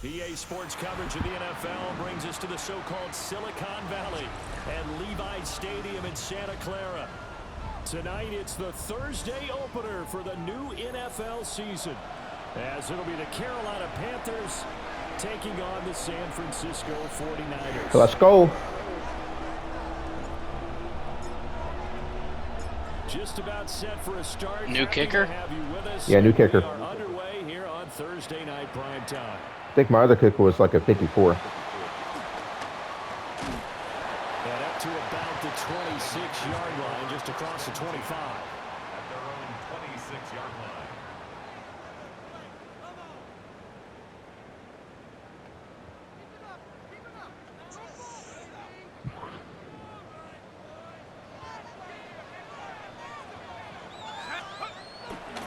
EA Sports coverage of the NFL brings us to the so-called Silicon Valley and Levi Stadium in Santa Clara. Tonight, it's the Thursday opener for the new NFL season, as it'll be the Carolina Panthers taking on the San Francisco 49ers. Let's go. Just about set for a start. New kicker? Yeah, new kicker. We are underway here on Thursday night prime time. I think my other kicker was like a 54. And up to about the 26-yard line, just across the 25. At their own 26-yard line.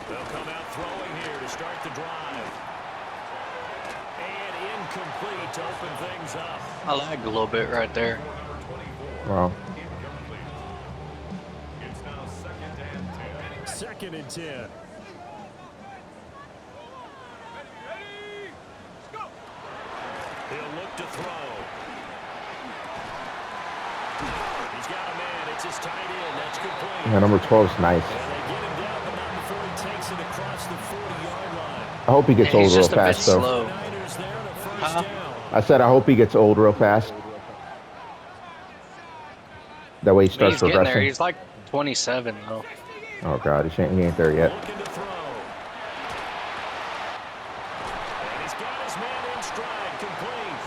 They'll come out throwing here to start the drive. And incomplete to open things up. I lagged a little bit right there. Wow. It's now second and 10. He'll look to throw. He's got a man. It's his tight end. That's complete. Yeah, number 12 is nice. And they get him down, but not before he takes it across the 40-yard line. I hope he gets old real fast, though. Slow. Huh? I said I hope he gets old real fast. That way he starts He's getting there. progressing. He's like 27, though. Oh, God. He ain't there yet. Looking to throw. And he's got his man in stride, complete.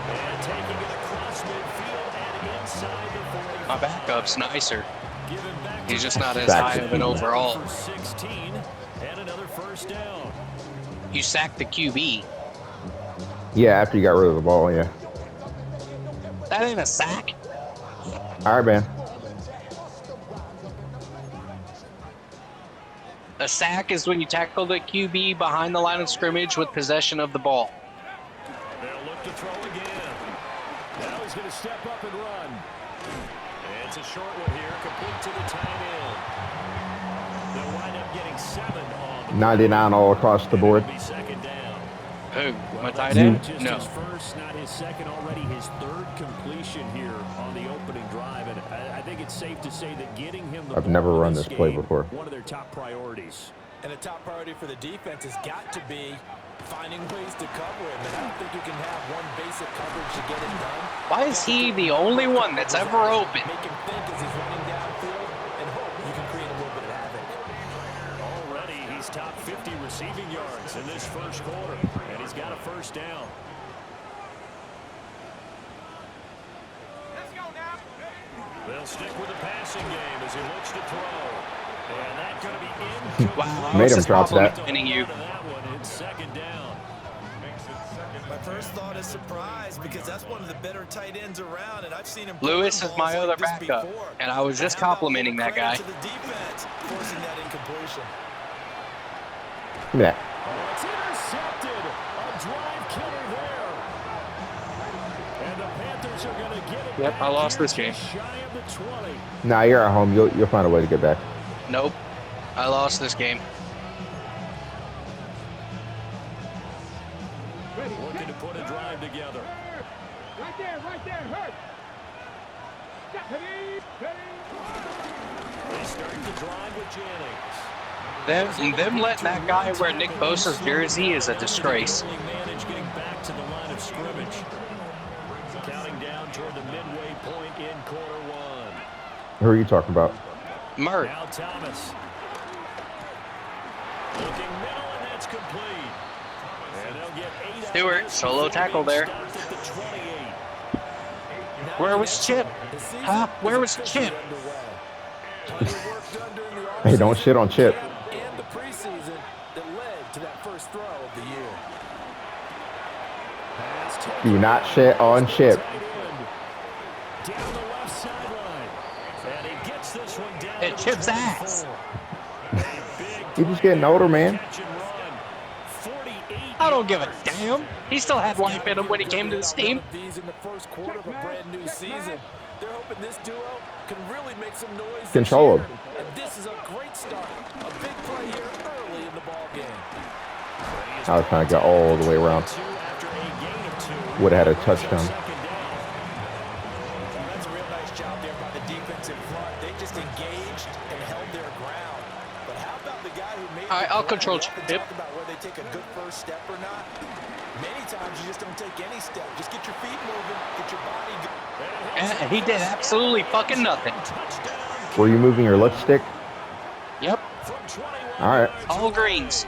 And taking it across midfield and inside the 45. My backup's nicer. Given back He's to just not as Back high to of an overall. for 16 and another first down. You sacked the QB. Yeah, after you got rid of the ball, yeah. That ain't a sack. All right, man. A sack is when you tackle the QB behind the line of scrimmage with possession of the ball. They'll look to throw again. Now he's going to step up and run. And it's a short one here, complete to the tight end. They'll wind up getting 7 on the 99 all across the board. It'll be second down. Who? My tight That's end? not just No. his first, not his second, already his third completion here on the opening drive. And I think it's safe to say that getting him the I've ball never in run this play game, before. one of their top priorities. And a top priority for the defense has got to be finding ways to cover him. And I don't think you can have one basic coverage to get it done. Why is he the only one that's ever open? Make him think as he's running downfield and hope you can create a little bit of havoc. Already, he's top 50 receiving yards in this first quarter, and he's got a first down. Let's go now. They'll stick with the passing game as he looks to throw. And that's going to be incomplete. Wow, I Made was him just drop that. complimenting you. That one, it's second down. Makes it second. My first thought is surprise because that's one of the better tight ends around, and I've seen him. Lewis pull is balls my other like this backup, before. and I was just How about complimenting that guy. credit to the defense forcing that incompletion. Give me that. Oh, it's intercepted. A drive killer there. And the Panthers are going to get it. Yep, back I lost here this game. just shy of the 20. Nah, you're at home. You'll find a way to get back. Nope. I lost this game. Looking to put a drive together. Right there, hurt. They start the drive with Jennings. Them letting that guy wear Nick Bosa's jersey is a disgrace. Manage getting back to the line of scrimmage. Counting down toward the midway point in quarter one. Who are you talking about? Murray. Now Thomas. Looking middle, and that's complete. And they'll get 8 Stewart, out of this solo before tackle being there. stopped at the 28. Where was Chip? Huh? Where was Chip? Hey, don't shit on Chip. And the preseason that led to that first throw of the year. Pass taken Do not shit on Chip. tight end. Down the left sideline. And he gets this one down It to Chip's 24. ass. A big He's just getting older, man. catch and run. 48 I don't give a damn. He still had life in him when he came to this team. These in the first quarter of a brand new season. They're hoping this duo can really make some noise. this Control year. him. And this is a great start. A big play here early in the ball game. I was trying to get all the way around. After would have had a touchdown. That's a real nice job there by the defense in front. They just engaged and held their ground. But how about the guy who made All right, the I'll play? control We often chip. talk about whether they take a good first step or not. Many times you just don't take any step. Just get your feet moving, get your body going. And he did absolutely fucking nothing. Were you moving your lipstick? Yep. All right. All greens.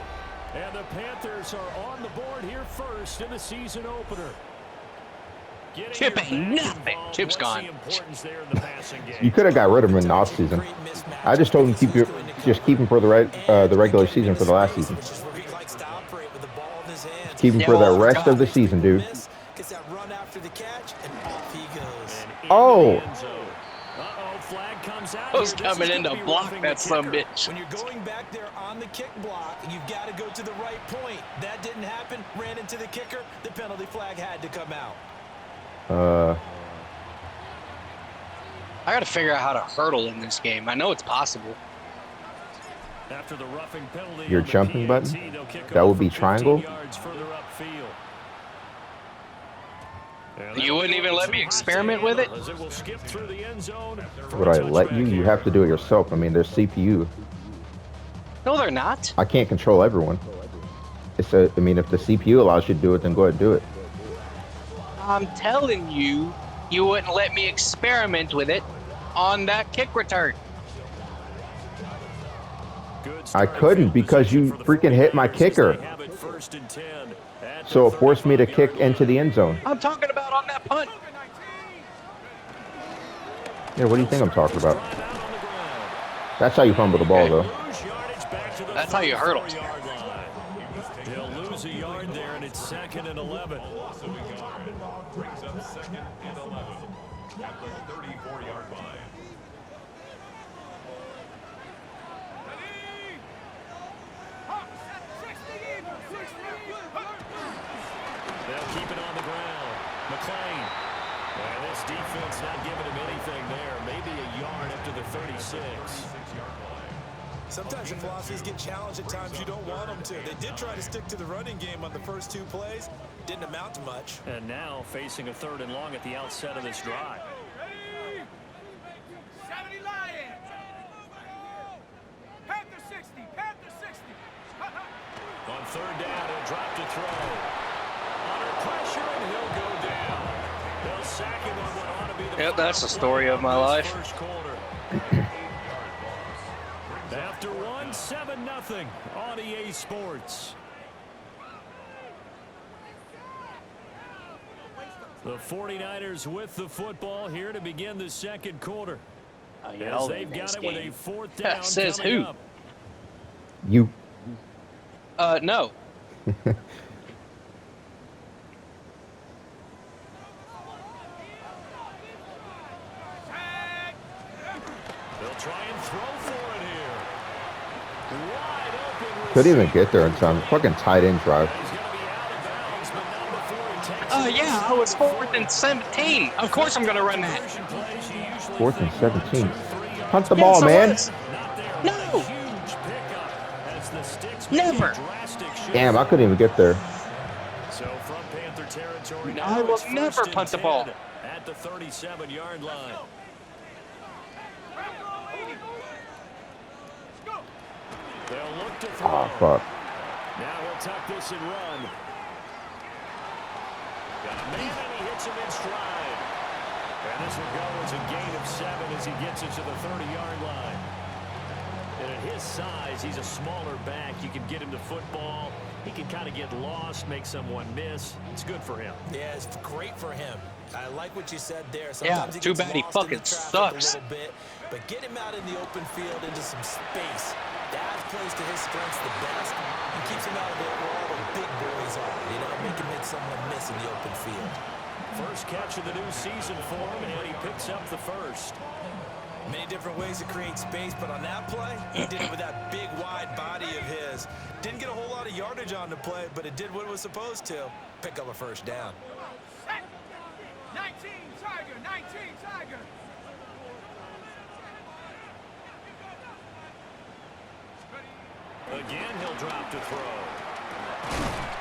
And the Panthers are on the board here first in the season opener. Chip ain't nothing. Chip's gone. You could have got rid of him in the offseason. I just told him keep him for the regular season for the last season. Keep him for the rest of the season, dude. Oh. I was coming in to block that sumbitch. When you're going back there on the kick block, you've got to go to the right point. That didn't happen. Ran into the kicker. The penalty flag had to come out. I got to figure out how to hurdle in this game. I know it's possible. After the roughing penalty, Your jumping button? That would be triangle? You wouldn't even let me experiment with it? Would I let you? You have to do it yourself. I mean, there's CPU. No, they're not. I can't control everyone. If the CPU allows you to do it, then go ahead and do it. I'm telling you, you wouldn't let me experiment with it on that kick return. I couldn't because you freaking hit my kicker. So it forced me to kick into the end zone. I'm talking about on that punt. Yeah, what do you think I'm talking about? That's how you fumble the ball, though. That's how you hurdle. He'll lose a yard there, and it's 2nd and 11. Brings up 2nd and 11 at the 34-yard line. They'll keep it on the ground. McClain. And this defense not giving him anything there. Maybe a yard up to the 36. Sometimes your philosophies get challenged at times you don't want them to. They did try to stick to the running game on the first 2 plays. Didn't amount to much. And now facing a 3rd and long at the outset of this drive. 70 Lions. Panther 60. Panther 60. On 3rd down, he'll drop to throw. Under pressure, and he'll go down. They'll sack him on what ought to be the Yep, that's the story of my life. first quarter. After 1, 7-0 on EA Sports. The 49ers with the football here to begin the 2nd quarter. As they've got it with a 4th down. Says coming who? up. You. No. They'll try and throw for it here. Wide open. Couldn't even get there in time. Fucking tight end drive. He's going to be out of bounds, but not before he takes it. Yeah, I was 4th and 17. Of course I'm going to run that. 4th and 17. Punt the ball, man. No. Never. Damn, I couldn't even get there. So from Panther territory, I will never punt the ball. At the 37-yard line. They'll look to throw. Oh, fuck. Now he'll tuck this and run. Got a man and he hits him in stride. And this will go as a gain of 7 as he gets it to the 30-yard line. And at his size, he's a smaller back. You can get him the football. He can kind of get lost, make someone miss. It's good for him. Yeah, it's great for him. I like what you said there. Yeah, Sometimes too gets bad he lost in fucking the traffic sucks. a little bit, but get him out in the open field into some space. That plays to his strengths the best and keeps him out of there where all the big boys are. You know, make him make someone miss in the open field. First catch of the new season for him, and he picks up the first. Many different ways to create space, but on that play, he did it with that big, wide body of his. Didn't get a whole lot of yardage on the play, but it did what it was supposed to. Pick up a first down. 19 Tiger. 19 Tiger. Again, he'll drop to throw.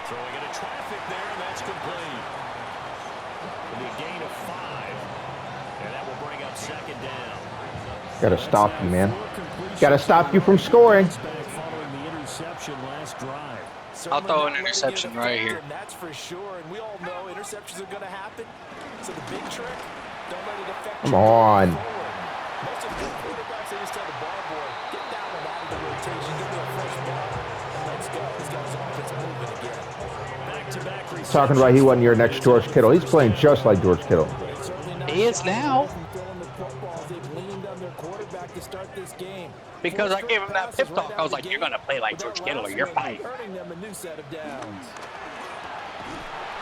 Throwing into traffic there, and that's complete. It'll be a gain of 5. And that will bring up second down. Gotta stop you, man. Gotta stop you from scoring. Following the interception last drive. I'll throw an interception right here. That's for sure, and we all know interceptions are going to happen. So the big trick, don't let it affect Come on. Most of the good quarterbacks, they just tell the ball boy, get down and out of the rotation, give me a fresh ball, and let's go. He's got his offense moving again. Back-to-back Talking about he wasn't your next George Kittle. He's playing just like George Kittle. He is now. Because I gave him that pep talk. I was like, you're going to play like George Kittle or you're fired. Earning them a new set of downs.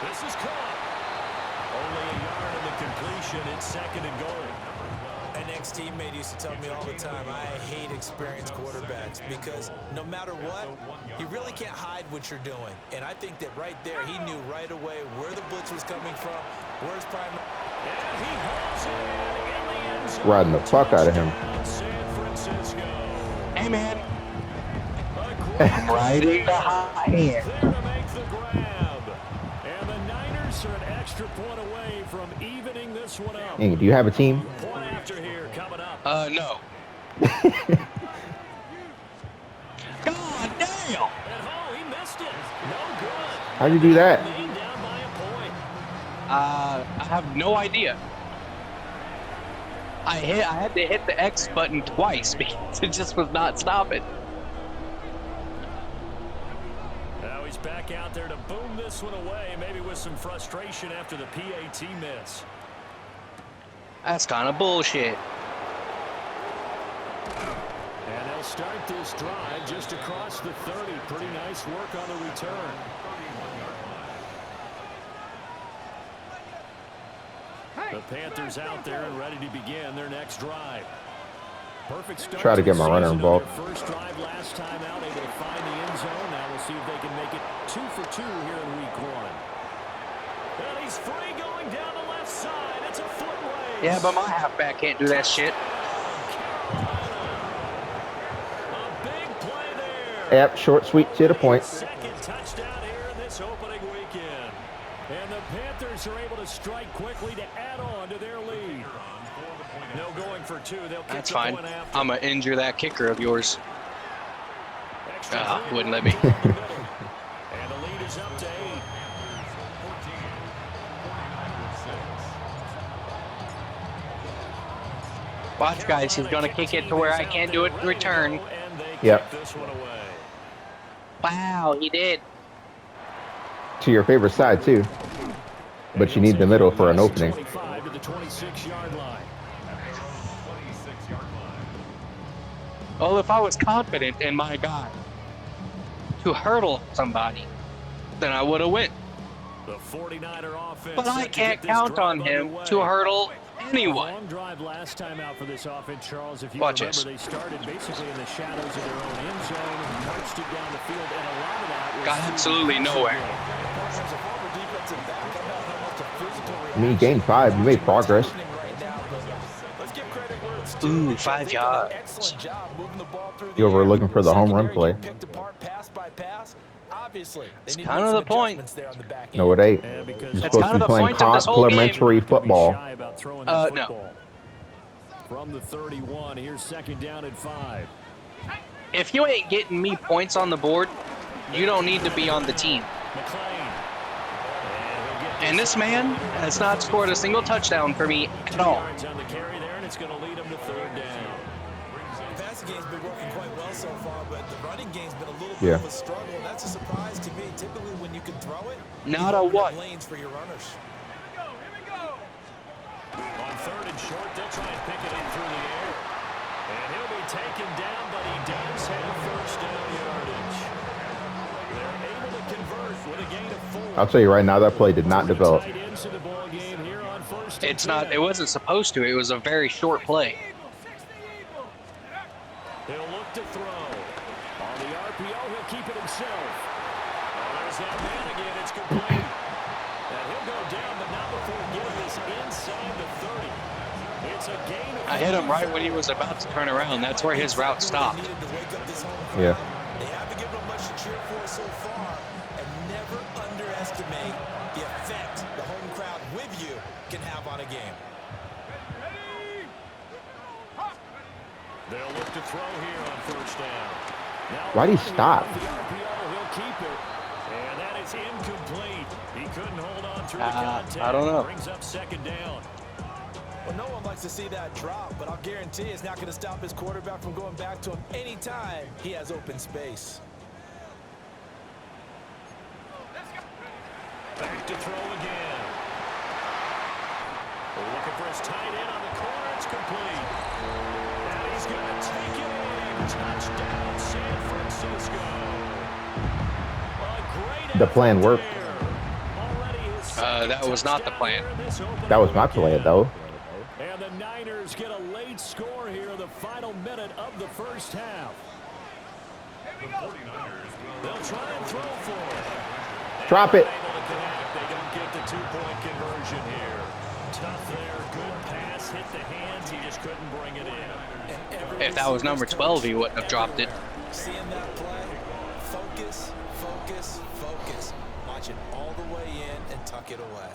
This is caught. Only a yard in the completion. It's second and goal. An ex-teammate used to tell me all the time, I hate experienced quarterbacks because no matter what, you really can't hide what you're doing. And I think that right there, he knew right away where the blitz was coming from, where his primary. And he hauls it in the end zone. Riding the fuck out of him. San Francisco. Hey, man. I'm riding the high hand. There to make the grab. And the Niners are an extra point away from evening this one up. Hey, do you have a team? Point after here coming up. No. God damn. And he missed it. No good. How'd you do that? Lead down by a point. I have no idea. I had to hit the X button twice because it just was not stopping. Now he's back out there to boom this one away, maybe with some frustration after the PAT miss. That's kind of bullshit. And they'll start this drive just across the 30. Pretty nice work on the return. The Panthers out there and ready to begin their next drive. Perfect start. Try to get my runner season involved. on their first drive last time out, able to find the end zone. Now we'll see if they can make it 2 for 2 here in week 1. And he's free going down the left side. It's a foot race. Yeah, but my halfback can't do that shit. A big play there. Yep, short, sweet, to the point. Second touchdown here in this opening weekend. And the Panthers are able to strike quickly to add on to their lead. No going for 2. They'll kick That's the fine. point after. I'm going to injure that kicker of yours. Extra point Wouldn't let me. in the middle. And the lead is up to 8. Watch, guys. He's going to kick it to where I can't do it in return. And they Yep. kick this one away. Wow, he did. To your favorite side, too. But you need the middle for an opening. 25 to the 26-yard line. Well, if I was confident in my guy to hurdle somebody, then I would have went. The 49er offense. But I set to can't get this count drive on him underway. to hurdle anyone. Long drive last time out for this offense, Charles. If you Watch remember, this. they started basically in the shadows of their own end zone and marched it down the field, and a lot of that was Got absolutely nowhere. I mean, you gained 5. You made progress. Ooh, 5 yards. You over looking for the home run play. It's kind of the point. No, it ain't. And because You're That's supposed kind to of be the playing point of this whole game. complimentary football. shy about throwing the No. football. From the 31, here's second down at 5. If you ain't getting me points on the board, you don't need to be on the team. McLean. And this man has not scored a single touchdown for me at all. Yards on the carry there, and it's going to lead him to third down. The passing game's been working quite well so far, but the running game's been a little bit Yeah. of a struggle. That's a surprise to me. Typically, when you can throw it, Not you a open what? up lanes for your runners. Here we go. On third and short, they'll try and pick it in through the air. And he'll be taken down, but he does have first down yardage. They're able to convert with a gain of 4. I'll tell you right now, that play did not develop. Tight ends of the ball game here on first and It's not. 10. It wasn't supposed to. It was a very short play. Eagle, 60 Eagle. He'll look to throw. On the RPO, he'll keep it himself. Oh, there's that man again. It's complete. And he'll go down, but not before getting this inside the 30. It's a gain of I hit him right when he was about to turn around. That's where his route stopped. Needed to wake up this home crowd. Yeah. They haven't given them much to cheer for so far, and never underestimate the effect the home crowd with you can have on a game. They'll look to throw here on first down. Now, Why'd he stop? the RPO, he'll keep it. And that is incomplete. He couldn't hold on through the contact. I don't know. Brings up second down. Well, no one likes to see that drop, but I'll guarantee it's not going to stop his quarterback from going back to him anytime he has open space. Back to throw again. Looking for his tight end on the corner. It's complete. And he's going to take it in. Touchdown, San Francisco. A great The plan worked. Already That was not the plan. That was my play, though. And the Niners get a late score here in the final minute of the first half. They'll try and throw for it. Drop it. They don't get the two-point conversion here. Tough there, good pass, hit the hands, he just couldn't bring it in. If that was number 12, he wouldn't have dropped it. Seeing that play, focus, focus, focus. Watch it all the way in and tuck it away.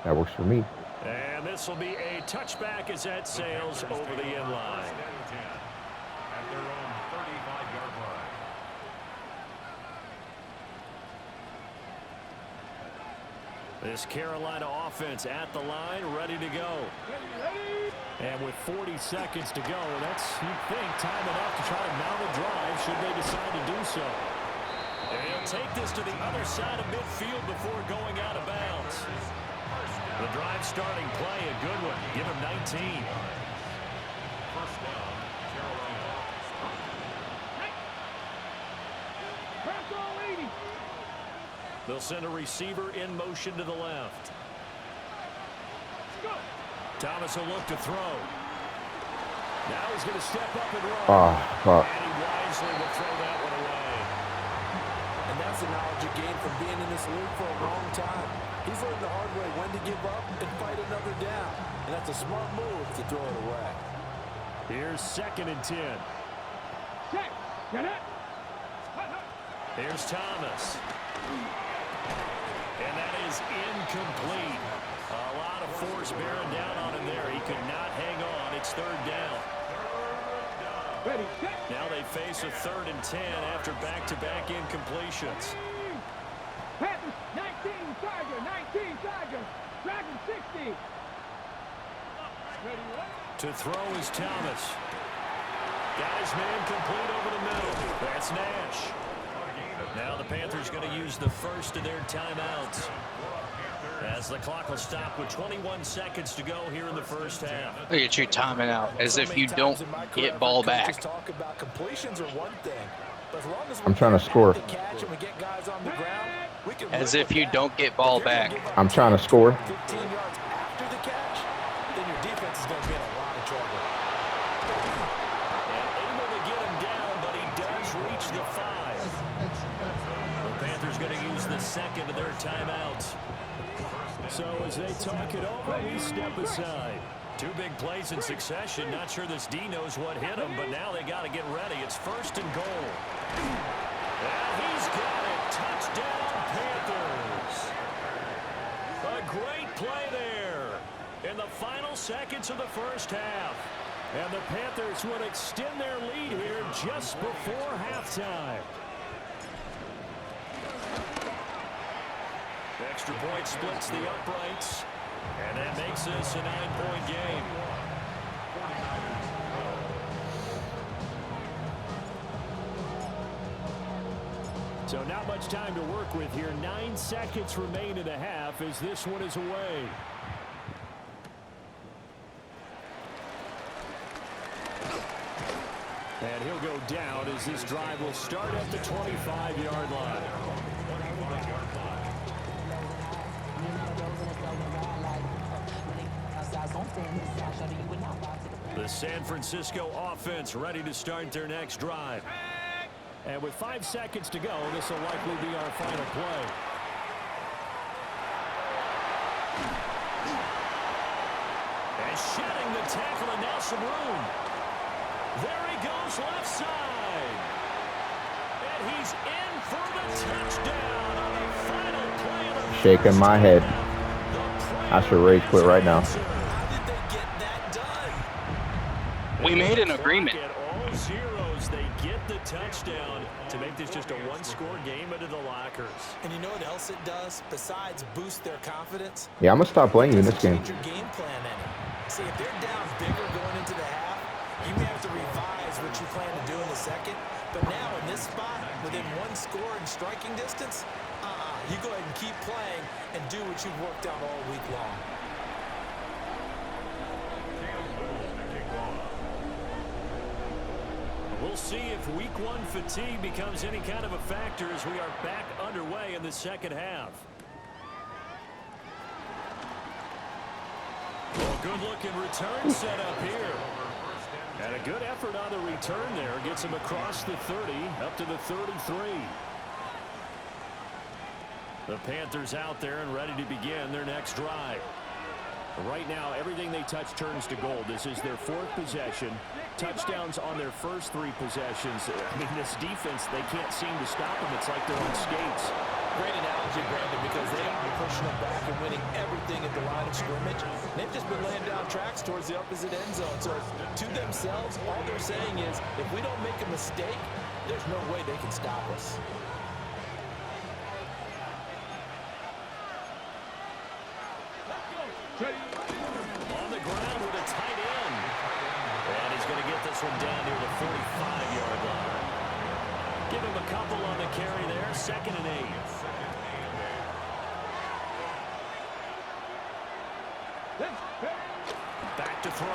That works for me. And this will be a touchback as that sails over the end line. At their own 35-yard line. This Carolina offense at the line, ready to go. And with 40 seconds to go, that's, you'd think, time enough to try to mount a drive should they decide to do so. And he'll take this to the other side of midfield before going out of bounds. The drive starting play, a good one. Give him 19. First down, Carolina. They'll send a receiver in motion to the left. Thomas will look to throw. Now he's going to step up and run. Oh, fuck. And he wisely will throw that one away. And that's the knowledge you gain from being in this league for a long time. He's learned the hard way when to give up and fight another down. And that's a smart move to throw it away. Here's 2nd and 10. Here's Thomas. And that is incomplete. A lot of force bearing down on him there. He could not hang on. It's 3rd down. Now they face a 3rd and 10 after back-to-back incompletions. Panthers, 19, Charger, 19, Charger, Dragon 60. To throw is Thomas. Got his man complete over the middle. That's Nash. Now the Panthers going to use the first of their timeouts, as the clock will stop with 21 seconds to go here in the first half. Look at you timing out as if you don't get ball back. Talk about completions are one thing, but as long as I'm trying to score. As if you don't get ball back. I'm trying to score. 15 yards after the catch, then your defense is going to be in a lot of trouble. And able to get him down, but he does reach the 5. The Panthers going to use the second of their timeouts. So as they talk it over, we step aside. 2 big plays in succession. Not sure this D knows what hit him, but now they got to get ready. It's 1st and goal. And he's got it. Touchdown, Panthers. A great play there in the final seconds of the first half. And the Panthers would extend their lead here just before halftime. Extra point splits the uprights, and that makes this a 9-point game. So not much time to work with here. 9 seconds remain in the half as this one is away. And he'll go down as this drive will start at the 25-yard line. The San Francisco offense ready to start their next drive. And with 5 seconds to go, this will likely be our final play. And shedding the tackle, and now some room. There he goes left side. And he's in for the touchdown on the final play of the Shaking my head. I should rage quit right now. How did they get that done? We made an agreement. At all zeros, they get the touchdown to make this just a one-score game into the lockers. And you know what else it does besides boost their confidence? Yeah, I'm gonna stop playing you in this game. Change your game plan any. See, if they're down bigger going into the half, you may have to revise what you plan to do in the second. But now in this spot, within one score and striking distance, you go ahead and keep playing and do what you've worked out all week long. We'll see if week one fatigue becomes any kind of a factor as we are back underway in the second half. Well, good-looking return set up here. And a good effort on the return there. Gets him across the 30, up to the 33. The Panthers out there and ready to begin their next drive. Right now, everything they touch turns to gold. This is their fourth possession. Touchdowns on their first three possessions. I mean, this defense, they can't seem to stop them. It's like they're on skates. Great analogy, Brandon, because they are pushing them back and winning everything at the line of scrimmage. They've just been laying down tracks towards the opposite end zone. So to themselves, all they're saying is, if we don't make a mistake, there's no way they can stop us. On the ground with a tight end. And he's going to get this one down near the 45-yard line. Give him a couple on the carry there. 2nd and 8. Back to throw.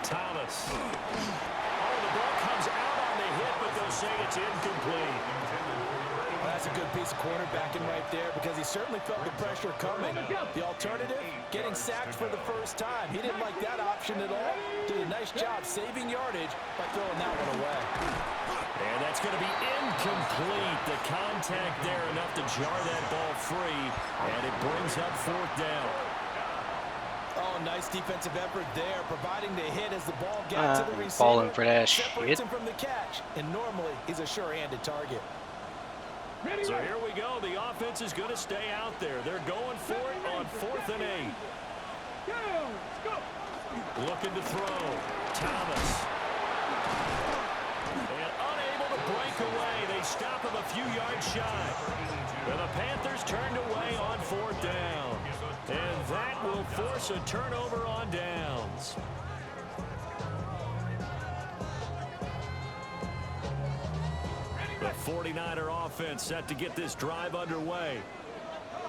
Thomas. Oh, the ball comes out on the hit, but they'll say it's incomplete. Well, that's a good piece of quarterbacking right there because he certainly felt the pressure coming. The alternative, getting sacked for the first time. He didn't like that option at all. Did a nice job saving yardage by throwing that one away. And that's going to be incomplete. The contact there enough to jar that ball free, and it brings up 4th down. Oh, nice defensive effort there, providing the hit as the ball got to the receiver. Falling for that separates shit. him from the catch, and normally he's a sure-handed target. So here we go. The offense is going to stay out there. They're going for it on 4th and 8. Looking to throw. Thomas. And unable to break away. They stop him a few yards shy. And the Panthers turned away on 4th down. And that will force a turnover on downs. The 49er offense set to get this drive underway.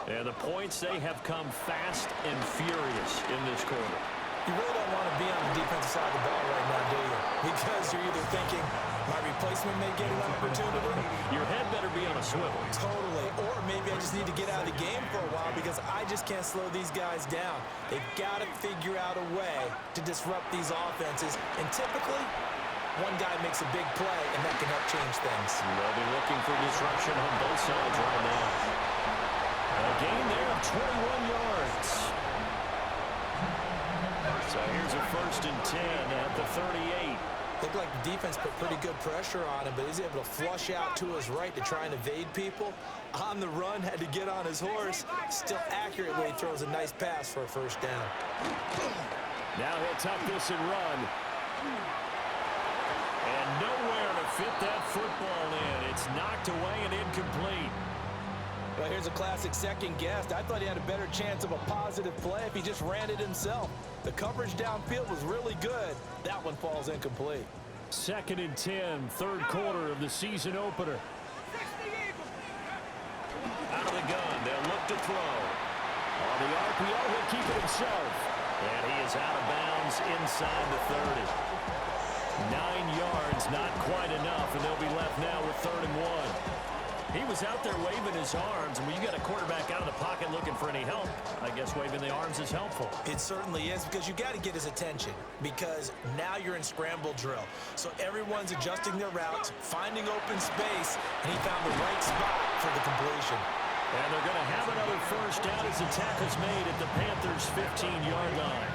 And the points, they have come fast and furious in this quarter. You really don't want to be on the defensive side of the ball right now, do you? Because you're either thinking, my replacement may get an opportunity. Your head better be on a swivel. Totally. Or maybe I just need to get out of the game for a while because I just can't slow these guys down. They've got to figure out a way to disrupt these offenses. And typically, one guy makes a big play, and that can help change things. They'll be looking for disruption on both sides right now. A gain there of 21 yards. So here's a 1st and 10 at the 38. Looked like the defense put pretty good pressure on him, but he's able to flush out to his right to try and evade people. On the run, had to get on his horse. Still accurately throws a nice pass for a 1st down. Now he'll tuck this and run. And nowhere to fit that football in. It's knocked away and incomplete. Well, here's a classic second guess. I thought he had a better chance of a positive play if he just ran it himself. The coverage downfield was really good. That one falls incomplete. 2nd and 10, 3rd quarter of the season opener. Out of the gun, they'll look to throw. On the RPO, he'll keep it himself. And he is out of bounds inside the 30. 9 yards, not quite enough, and they'll be left now with 3rd and 1. He was out there waving his arms, and when you got a quarterback out of the pocket looking for any help, I guess waving the arms is helpful. It certainly is, because you got to get his attention, because now you're in scramble drill. So everyone's adjusting their routes, finding open space, and he found the right spot for the completion. And they're going to have another 1st down as the tackle's made at the Panthers' 15-yard line.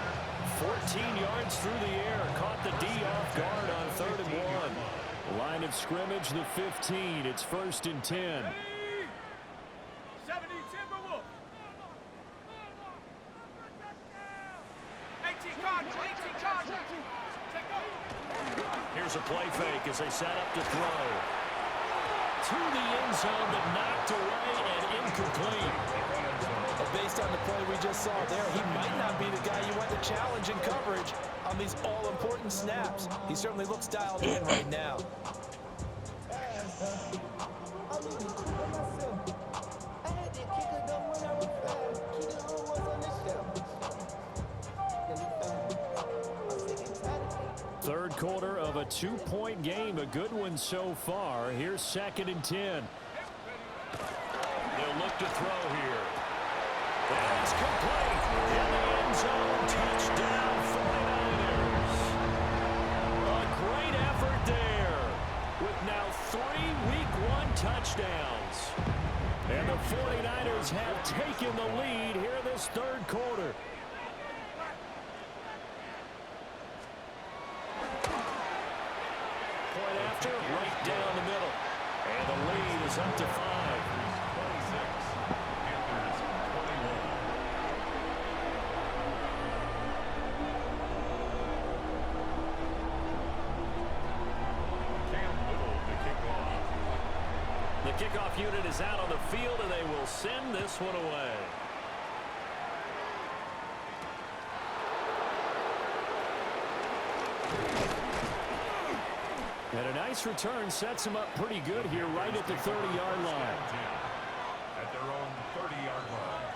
14 yards through the air, caught the D off guard on 3rd and 1. Line of scrimmage, the 15. It's 1st and 10. Here's a play fake as they set up to throw. To the end zone, but knocked away and incomplete. Well, based on the play we just saw there, he might not be the guy you want to challenge in coverage on these all-important snaps. He certainly looks dialed in right now. Third quarter of a 2-point game, a good one so far. Here's 2nd and 10. They'll look to throw here. And it's complete. In the end zone, touchdown 49ers. A great effort there with now 3 Week 1 touchdowns. And the 49ers have taken the lead here this third quarter. Point after, right down the middle. And the lead is up to 5. 26. Panthers 21. Cam Little to kick off. The kickoff unit is out on the field, and they will send this one away. And a nice return sets him up pretty good here right at the 30-yard line. At their own 30-yard line.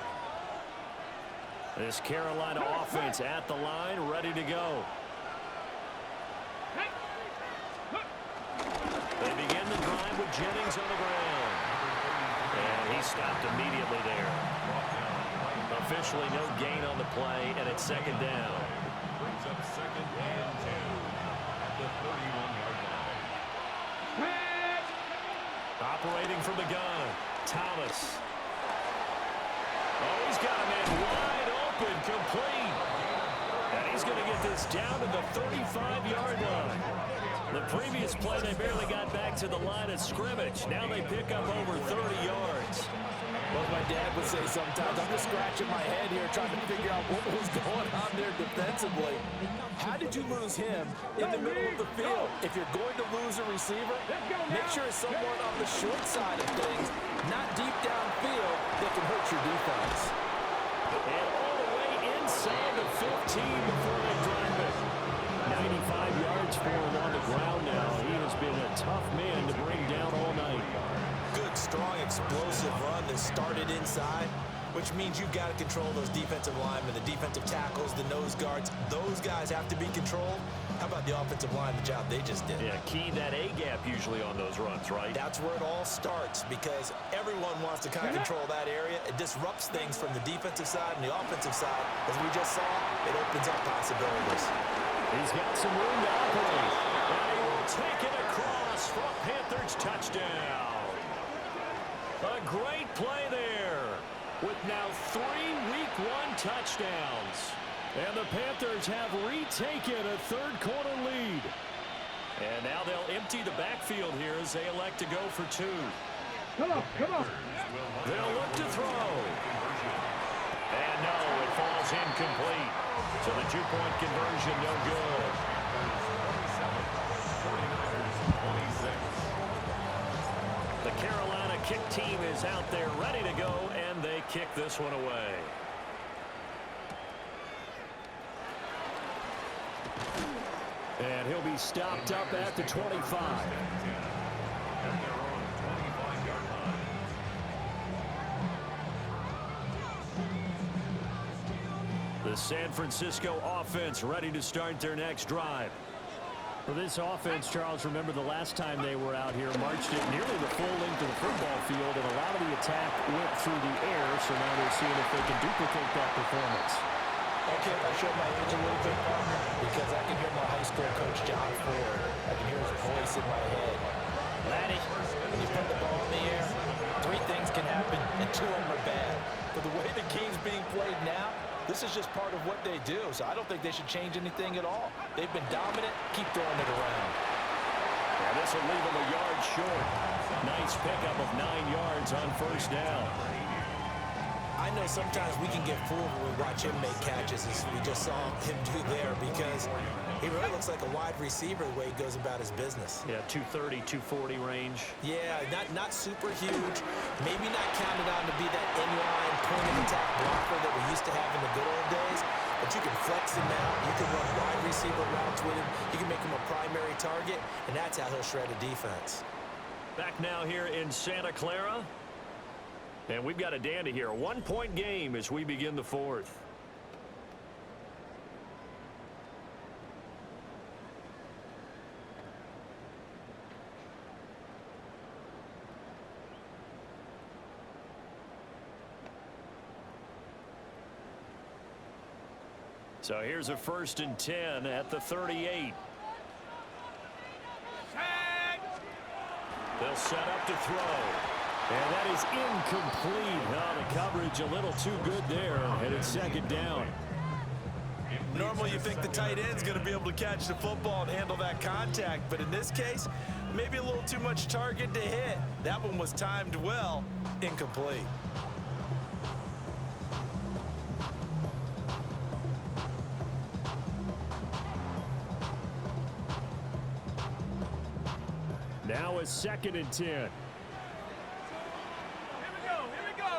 This Carolina offense at the line, ready to go. They begin the drive with Jennings on the ground. And he stopped immediately there. Officially no gain on the play, and it's 2nd down. Brings up 2nd and 2 at the 31-yard line. Operating from the gun, Thomas. Oh, he's got a man wide open, complete. And he's going to get this down to the 35-yard line. The previous play, they barely got back to the line of scrimmage. Now they pick up over 30 yards. Well, my dad would say sometimes, I'm just scratching my head here trying to figure out what was going on there defensively. How did you lose him in the middle of the field? If you're going to lose a receiver, make sure it's someone on the short side of things, not deep downfield, that can hurt your defense. And all the way inside the 15 before they drive it. 95 yards for him on the ground now. He has been a tough man to bring down all night. Good, strong, explosive run that started inside, which means you've got to control those defensive linemen, the defensive tackles, the nose guards. Those guys have to be controlled. How about the offensive line, the job they just did? Yeah, key that A-gap usually on those runs, right? That's where it all starts, because everyone wants to kind of control that area. It disrupts things from the defensive side and the offensive side. As we just saw, it opens up possibilities. He's got some room to operate. And he will take it across for a Panthers touchdown. A great play there with now 3 Week 1 touchdowns. And the Panthers have retaken a third quarter lead. And now they'll empty the backfield here as they elect to go for 2. Come on, come on. They'll look to throw. And no, it falls incomplete. So the 2-point conversion no good. 26. The Carolina kick team is out there ready to go, and they kick this one away. And he'll be stopped up at the 25. At their own 25-yard line. The San Francisco offense ready to start their next drive. For this offense, Charles, remember the last time they were out here, marched it nearly the full length of the football field, and a lot of the attack went through the air, so now they're seeing if they can duplicate that performance. Okay, if I show my age a little bit, partner, because I can hear my high school coach, John Ford. I can hear his voice in my head. Laddie, when you put the ball in the air, 3 things can happen, and 2 of them are bad. But the way the game's being played now, this is just part of what they do, so I don't think they should change anything at all. They've been dominant. Keep throwing it around. And this will leave them a yard short. Nice pickup of 9 yards on first down. I I know sometimes we can get fooled when we watch him make catches, as we just saw him do there, because he really looks like a wide receiver the way he goes about his business. Yeah, 230, 240 range. Yeah, not super huge. Maybe not counted on to be that inline point-of-attack blocker that we used to have in the good old days, but you can flex him out. You can run wide receiver routes with him. You can make him a primary target, and that's how he'll shred a defense. Back now here in Santa Clara. And we've got a dandy here. A 1-point game as we begin the fourth. So here's a 1st and 10 at the 38. They'll set up to throw. And that is incomplete. Oh, the coverage a little too good there. And it's 2nd down. Normally you think the tight end's going to be able to catch the football and handle that contact, but in this case, maybe a little too much target to hit. That one was timed well. Incomplete. Now a 2nd and 10. Here we go.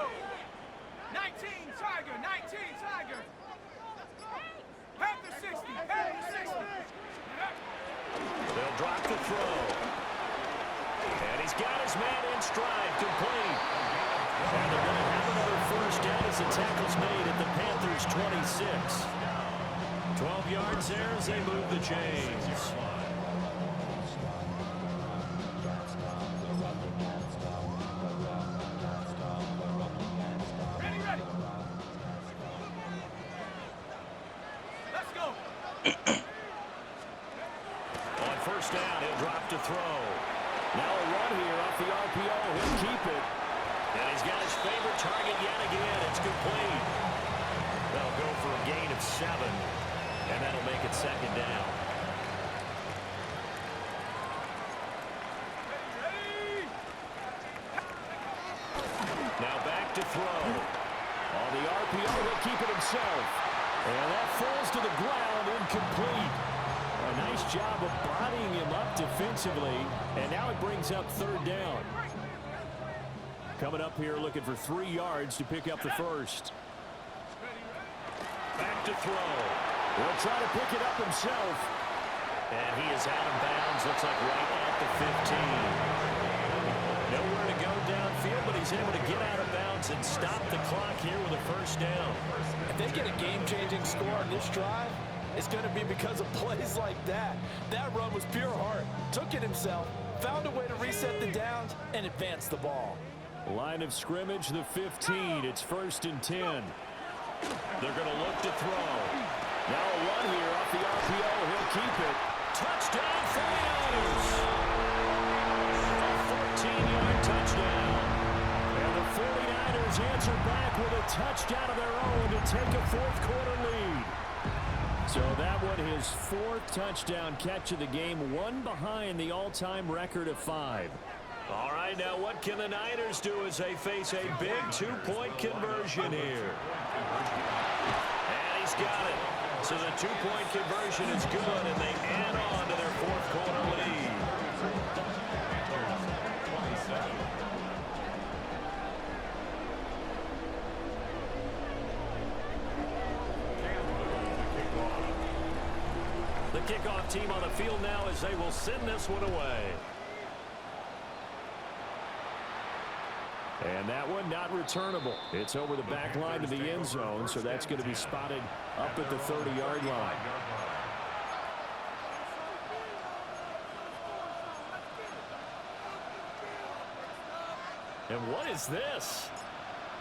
19 Tiger, 19 Tiger. Panther 60, Panther 60. They'll drop the throw. And he's got his man in stride, complete. And they're going to have another 1st down as the tackle's made at the Panthers' 26. 12 yards there as they move the chains. Throw. Now a run here off the RPO. He'll keep it. And he's got his favorite target yet again. It's complete. They'll go for a gain of 7. And that'll make it 2nd down. Now back to throw. On the RPO, he'll keep it himself. And that falls to the ground, incomplete. A nice job of bodying him up defensively, and now it brings up 3rd down. Coming up here looking for 3 yards to pick up the 1st. Back to throw. He'll try to pick it up himself. And he is out of bounds, looks like right at the 15. Nowhere to go downfield, but he's able to get out of bounds and stop the clock here with a 1st down. If they get a game-changing score on this drive, it's going to be because of plays like that. That run was pure heart. Took it himself, found a way to reset the downs, and advance the ball. Line of scrimmage, the 15. It's 1st and 10. They're going to look to throw. Now a run here off the RPO. He'll keep it. Touchdown, 49ers. A 14-yard touchdown. And the 49ers answer back with a touchdown of their own to take a 4th quarter lead. So that one, his 4th touchdown catch of the game, one behind the all-time record of 5. All right, now what can the Niners do as they face a big 2-point conversion here? And he's got it. So the 2-point conversion is good, and they add on to their 4th quarter lead. The kickoff team on the field now as they will send this one away. And that one not returnable. It's over the back line to the end zone, so that's going to be spotted up at the 30-yard line. And what is this?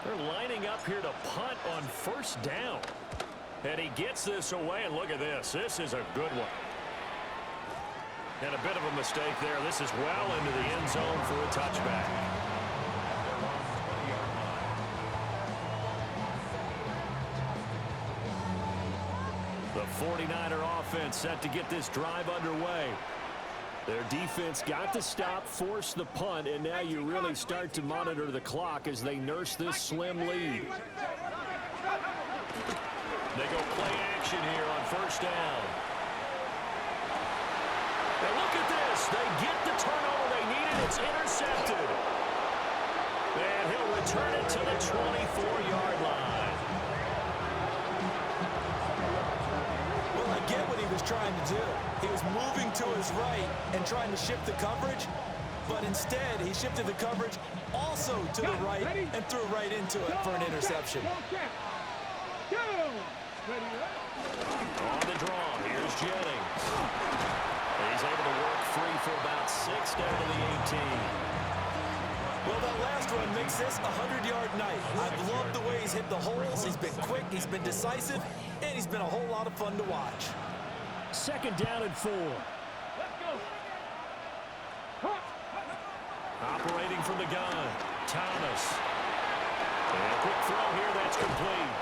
They're lining up here to punt on 1st down. And he gets this away, and look at this. This is a good one. And a bit of a mistake there. This is well into the end zone for a touchback. The 49er offense set to get this drive underway. Their defense got the stop, forced the punt, and now you really start to monitor the clock as they nurse this slim lead. They go play action here on first down. And look at this. They get the turnover they needed. It's intercepted. And he'll return it to the 24-yard line. Well, I get what he was trying to do. He was moving to his right and trying to shift the coverage, but instead he shifted the coverage also to the right and threw right into it for an interception. On the draw, here's Jennings. He's able to work free for about 6 down to the 18. Well, that last run makes this a 100-yard night. I've loved the way he's hit the holes. He's been quick, he's been decisive, and he's been a whole lot of fun to watch. 2nd down and 4. Operating from the gun, Thomas. And a quick throw here, that's complete.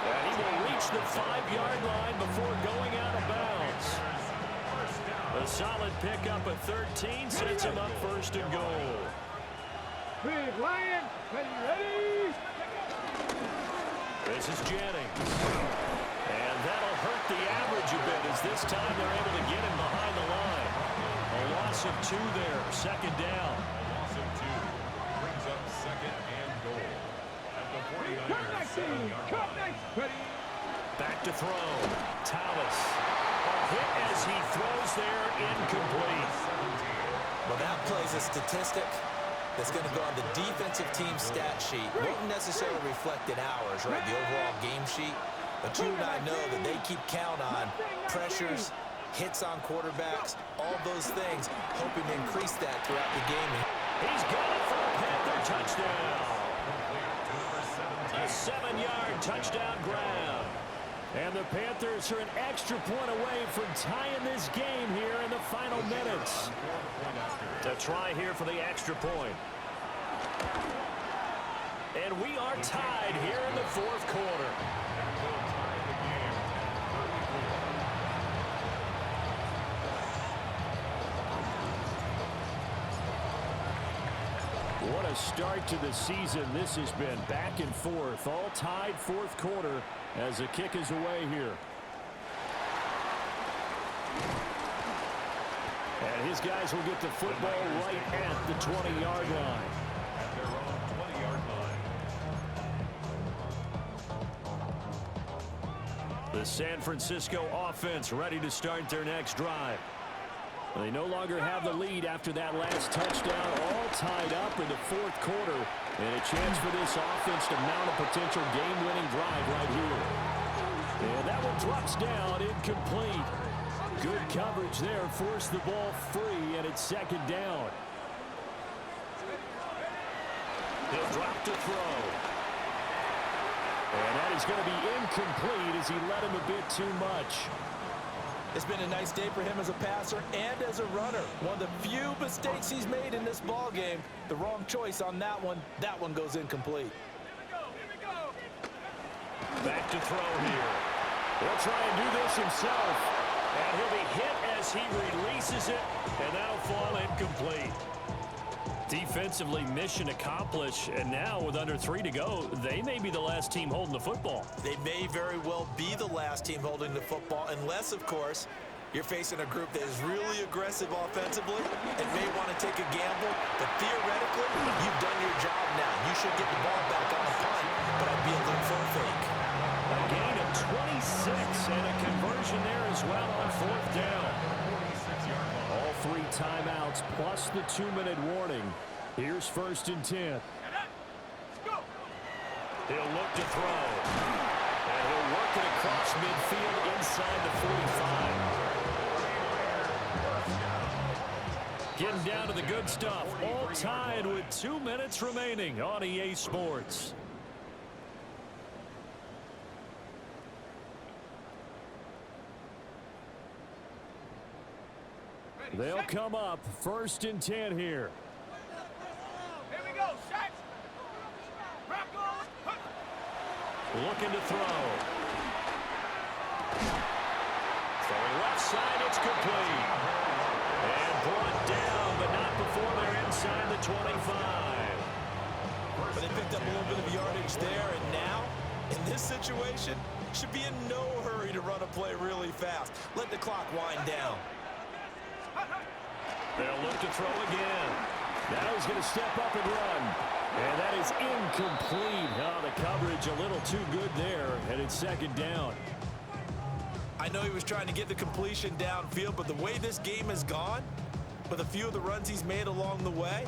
And he will reach the 5-yard line before going out of bounds. A solid pickup at 13 sets him up 1st and goal. Big Lion, ready? This is Jennings. And that'll hurt the average a bit as this time they're able to get him behind the line. A loss of 2 there, 2nd down. A loss of 2 brings up 2nd and goal. At the 49ers, 7-yard line. Back to throw. Thomas. A hit as he throws there, incomplete. Well, that play's a statistic that's going to go on the defensive team stat sheet. Won't necessarily reflect in ours, right, the overall game sheet. But you and I know that they keep count on pressures, hits on quarterbacks, all those things, hoping to increase that throughout the game. He's got it for a Panther touchdown. A 7-yard touchdown grab. And the Panthers are an extra point away from tying this game here in the final minutes. To try here for the extra point. And we are tied here in the 4th quarter. What a start to the season this has been. Back and forth, all tied 4th quarter as the kick is away here. And his guys will get the football right at the 20-yard line. At their own 20-yard line. The San Francisco offense ready to start their next drive. They no longer have the lead after that last touchdown, all tied up in the 4th quarter. And a chance for this offense to mount a potential game-winning drive right here. And that one drops down, incomplete. Good coverage there, forced the ball free, and it's 2nd down. He'll drop to throw. And that is going to be incomplete as he led him a bit too much. It's been a nice day for him as a passer and as a runner. One of the few mistakes he's made in this ball game. The wrong choice on that one. That one goes incomplete. Back to throw here. He'll try and do this himself. And he'll be hit as he releases it, and that'll fall incomplete. Defensively, mission accomplished, and now with under 3 to go, they may be the last team holding the football. They may very well be the last team holding the football, unless, of course, you're facing a group that is really aggressive offensively and may want to take a gamble. But theoretically, you've done your job now. You should get the ball back on the punt, but I'd be a little for a fake. A gain of 26 and a conversion there as well on 4th down. All 3 timeouts plus the 2-minute warning. Here's 1st and 10. He'll look to throw. And he'll work it across midfield inside the 45. Getting down to the good stuff. All tied with 2 minutes remaining on EA Sports. They'll come up 1st and 10 here. Here we go, set. Rock on. Looking to throw. Throwing left side, it's complete. And brought down, but not before they're inside the 25. But they picked up a little bit of yardage there, and now, in this situation, should be in no hurry to run a play really fast. Let the clock wind down. They'll look to throw again. Now he's going to step up and run. And that is incomplete. Oh, the coverage a little too good there, and it's second down. I know he was trying to get the completion downfield, but the way this game has gone, with a few of the runs he's made along the way,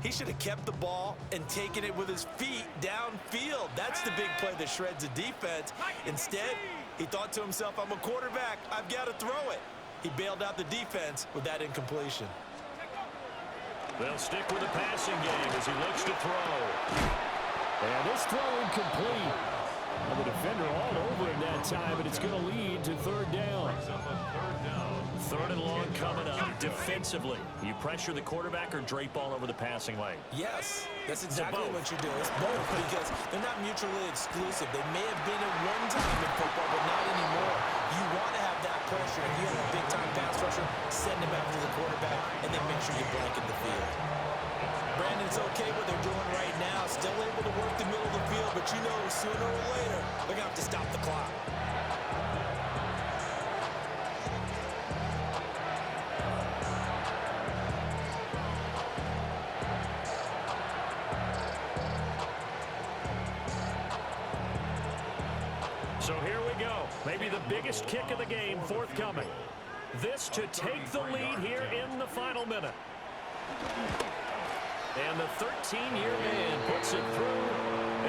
he should have kept the ball and taken it with his feet downfield. That's the big play that shreds the defense. Instead, he thought to himself, I'm a quarterback, I've got to throw it. He bailed out the defense with that incompletion. They'll stick with the passing game as he looks to throw. And this throw incomplete. And the defender all over him that time, and it's going to lead to third down. Third and long coming up. Defensively, you pressure the quarterback or drape all over the passing lane? Yes, that's exactly what you do. It's both, because they're not mutually exclusive. They may have been at one time in football, but not anymore. You want to have that pressure. If you have a big-time pass rusher, send him after the quarterback, and then make sure you blanket the field. Brandon's okay what they're doing right now. Still able to work the middle of the field, but you know sooner or later, they're going to have to stop the clock. So here we go. Maybe the biggest kick of the game forthcoming. This to take the lead here in the final minute. And the 13-year man puts it through.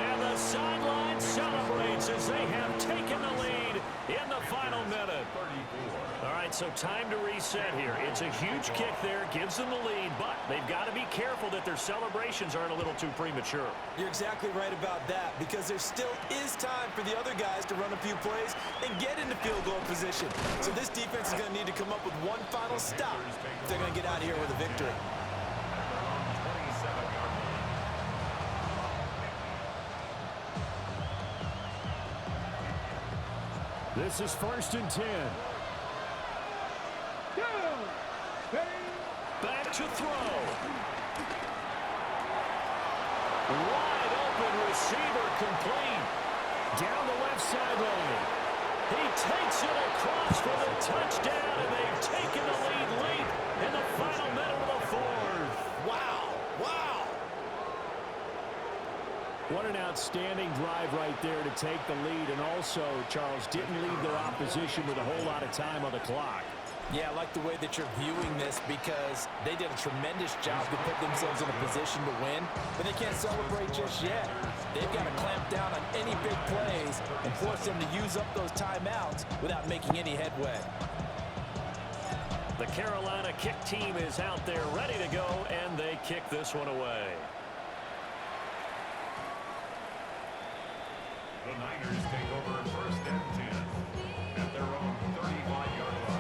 And the sideline celebrates as they have taken the lead in the final minute. All right, so time to reset here. It's a huge kick there, gives them the lead, but they've got to be careful that their celebrations aren't a little too premature. You're exactly right about that, because there still is time for the other guys to run a few plays and get into field goal position. So this defense is going to need to come up with one final stop if they're going to get out of here with a victory. This is 1st and 10. Back to throw. Wide open receiver complete. Down the left sideline. He takes it across for the touchdown, and they've taken the lead late in the final minute of the fourth. Wow. Wow. What an outstanding drive right there to take the lead, and also, Charles, didn't leave their opposition with a whole lot of time on the clock. Yeah, I like the way that you're viewing this, because they did a tremendous job to put themselves in a position to win, but they can't celebrate just yet. They've got to clamp down on any big plays and force them to use up those timeouts without making any headway. The Carolina kick team is out there ready to go, and they kick this one away. The Niners take over 1st and 10 at their own 35-yard line.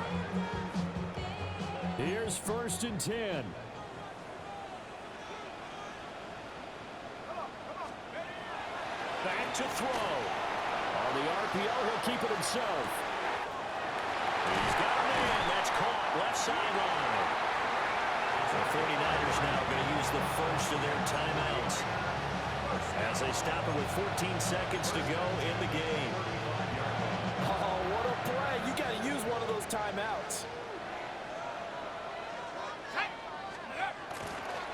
Here's 1st and 10. Back to throw. On the RPO, he'll keep it himself. He's got a man. That's caught. Left sideline. The 49ers now going to use the first of their timeouts as they stop it with 14 seconds to go in the game. Oh, what a play. You got to use one of those timeouts.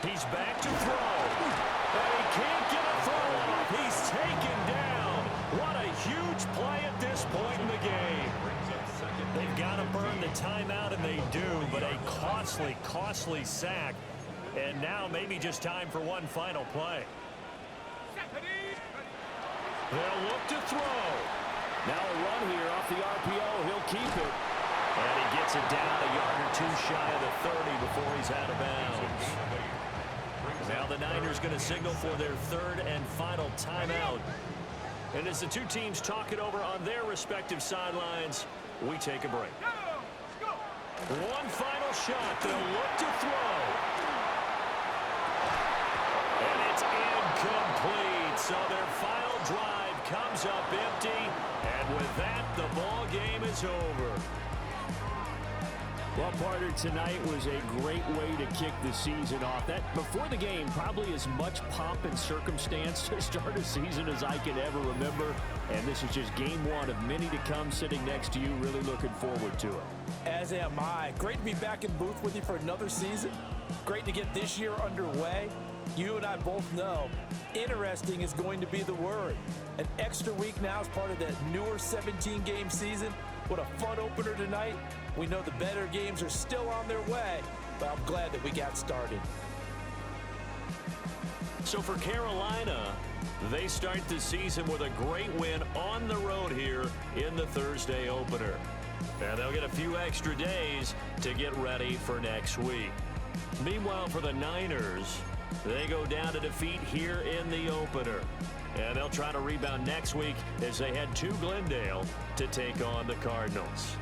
He's back to throw. And he can't get a throw off. He's taken down. What a huge play at this point in the game. They've got to burn the timeout, and they do, but a costly, costly sack. And now maybe just time for one final play. They'll look to throw. Now a run here off the RPO. He'll keep it. And he gets it down a yard or two shy of the 30 before he's out of bounds. Now the Niners going to signal for their third and final timeout. And as the two teams talk it over on their respective sidelines, we take a break. One final shot. They'll look to throw. And it's incomplete. So their final drive comes up empty. And with that, the ball game is over. Well, partner, tonight was a great way to kick the season off. That before the game, probably as much pomp and circumstance to start a season as I can ever remember. And this is just game one of many to come. Sitting next to you, really looking forward to it. As am I. Great to be back in booth with you for another season. Great to get this year underway. You and I both know interesting is going to be the word. An extra week now as part of that newer 17-game season. What a fun opener tonight. We know the better games are still on their way, but I'm glad that we got started. So for Carolina, they start the season with a great win on the road here in the Thursday opener. And they'll get a few extra days to get ready for next week. Meanwhile, for the Niners, they go down to defeat here in the opener. And they'll try to rebound next week as they head to Glendale to take on the Cardinals.